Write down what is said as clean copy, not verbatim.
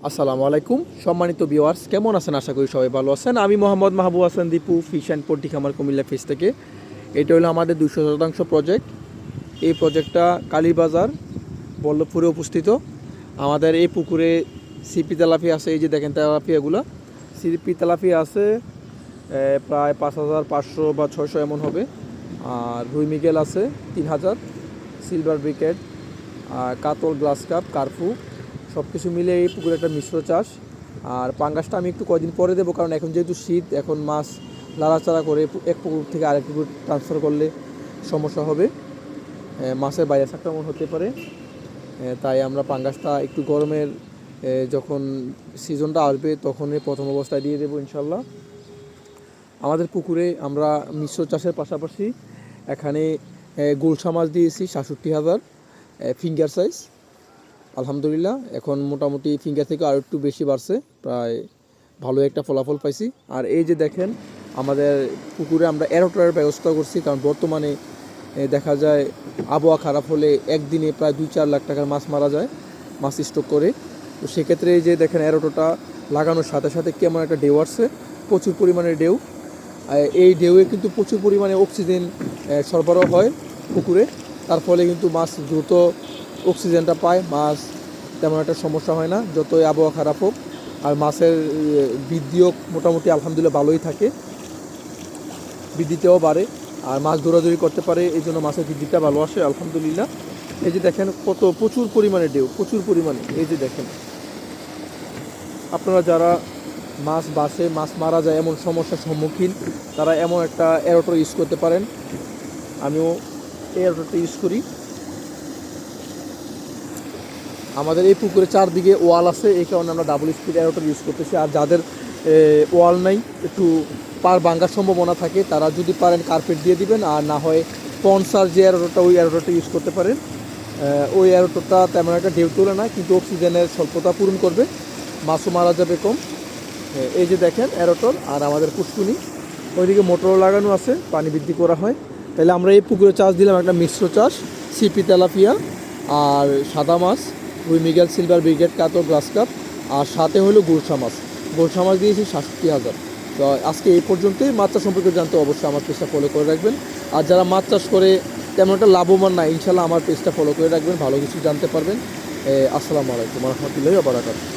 আসসালামু আলাইকুম সম্মানিত ভিউয়ার্স, কেমন আছেন? আশা করি সবাই ভালো আছেন। আমি Mohammad Mahbub Hasan Dipu, fish and poultry খামার কুমিল্লা ফিশ থেকে। এটা হলো আমাদের 200% প্রজেক্ট। এই প্রজেক্টটা কালীবাজার বল্লভপুরে উপস্থিত। আমাদের এই পুকুরে সিপি তেলাপিয়া আছে, এই যে দেখেন তেলাপিয়াগুলো। সিপি তেলাপিয়া আছে প্রায় 5500 বা 600 এমন হবে। আর রুই মৃগেল আছে 3000, সিলভার ব্রিকেট, কাতল, গ্লাস কাপ, কার্পু, সব কিছু মিলে এই পুকুরে একটা মিশ্র চাষ। আর পাঙ্গাসটা আমি একটু কয়দিন পরে দেবো, কারণ এখন যেহেতু শীত, এখন মাছ লাড়াচাড়া করে এক পুকুর থেকে আরেক পুকুর ট্রান্সফার করলে সমস্যা হবে, মাছের বাইরে সংক্রমণ হতে পারে। তাই আমরা পাঙ্গাসটা একটু গরমের যখন সিজনটা আসবে তখনই প্রথম অবস্থায় দিয়ে দেবো ইনশাল্লাহ। আমাদের পুকুরে আমরা মিশ্র চাষের পাশাপাশি এখানে গোলসা মাছ দিয়েছি 67,000 ফিঙ্গার সাইজ। আলহামদুলিল্লাহ এখন মোটামুটি ফিঙ্গার থেকে আরও একটু বেশি বাড়ছে, প্রায় ভালো একটা ফলাফল পাইছি। আর এই যে দেখেন আমাদের পুকুরে আমরা এরোটারের ব্যবস্থা করছি, কারণ বর্তমানে দেখা যায় আবহাওয়া খারাপ হলে একদিনে প্রায় 2-4 লাখ টাকার মাছ মারা যায় মাছ স্টক করে। তো সেক্ষেত্রে এই যে দেখেন এরোটোটা লাগানোর সাথে সাথে কেমন একটা ঢেউ আসছে, প্রচুর পরিমাণে ঢেউ। এই ঢেউয়ে কিন্তু প্রচুর পরিমাণে অক্সিজেন সরবরাহ হয় পুকুরে, তার ফলে কিন্তু মাছ দ্রুত অক্সিজেনটা পায়, মাছ তেমন একটা সমস্যা হয় না যতই আবহাওয়া খারাপ হোক। আর মাছের বৃদ্ধিও মোটামুটি আলহামদুলিল্লাহ ভালোই থাকে, বৃদ্ধিতেও বাড়ে আর মাছ দৌড়াদৌড়ি করতে পারে, এই জন্য মাছের বৃদ্ধিটা ভালো আসে আলহামদুলিল্লাহ। এই যে দেখেন কত প্রচুর পরিমাণে ঢেউ, প্রচুর পরিমাণে। এই যে দেখেন, আপনারা যারা মাছ বাসে মাছ মারা যায় এমন সমস্যার সম্মুখীন, তারা এমন একটা এরোটর ইউজ করতে পারেন। আমিও এই এরোটরটা ইউজ করি। আমাদের এই পুকুরে চারদিকে ওয়াল আছে, এই কারণে আমরা ডাবল স্পিড এরোটর ইউজ করতেছি। আর যাদের ওয়াল নাই, একটু পার ভাঙার সম্ভাবনা থাকে, তারা যদি পারেন কার্পেট দিয়ে দিবেন, আর না হয় পনসার যে এরোটরটা ওই এরোটরটা ইউজ করতে পারেন। ওই এরোটরটা তেমন একটা ঢেউ তোলে না, কিন্তু অক্সিজেনের স্বল্পতা পূরণ করবে, মাছও মারা যাবে কম। এই যে দেখেন এরোটর। আর আমাদের পুষ্কুনি ওইদিকে মোটরও লাগানো আছে, পানি বৃদ্ধি করা হয়। তাহলে আমরা এই পুকুরে চাষ দিলাম একটা মিশ্র চাষ, সিপি তেলাপিয়া আর সাদা মাছ, রুই মৃগেল, সিলভার ব্রিগেড, কাতল, গ্লাস কাপ, আর সাথে হলো গোলসা মাছ। গোলসা মাছ দিয়েছি 67,000। তো আজকে এই পর্যন্তই। মাছ চাষ সম্পর্কে জানতে অবশ্যই আমার পেজটা ফলো করে রাখবেন। আর যারা মাছ চাষ করে তেমন একটা লাভবান না, ইনশাল্লাহ আমার পেজটা ফলো করে রাখবেন, ভালো কিছু জানতে পারবেন। আসসালামু আলাইকুম ওয়া রাহমাতুল্লাহি ওয়া বারাকাতুহু।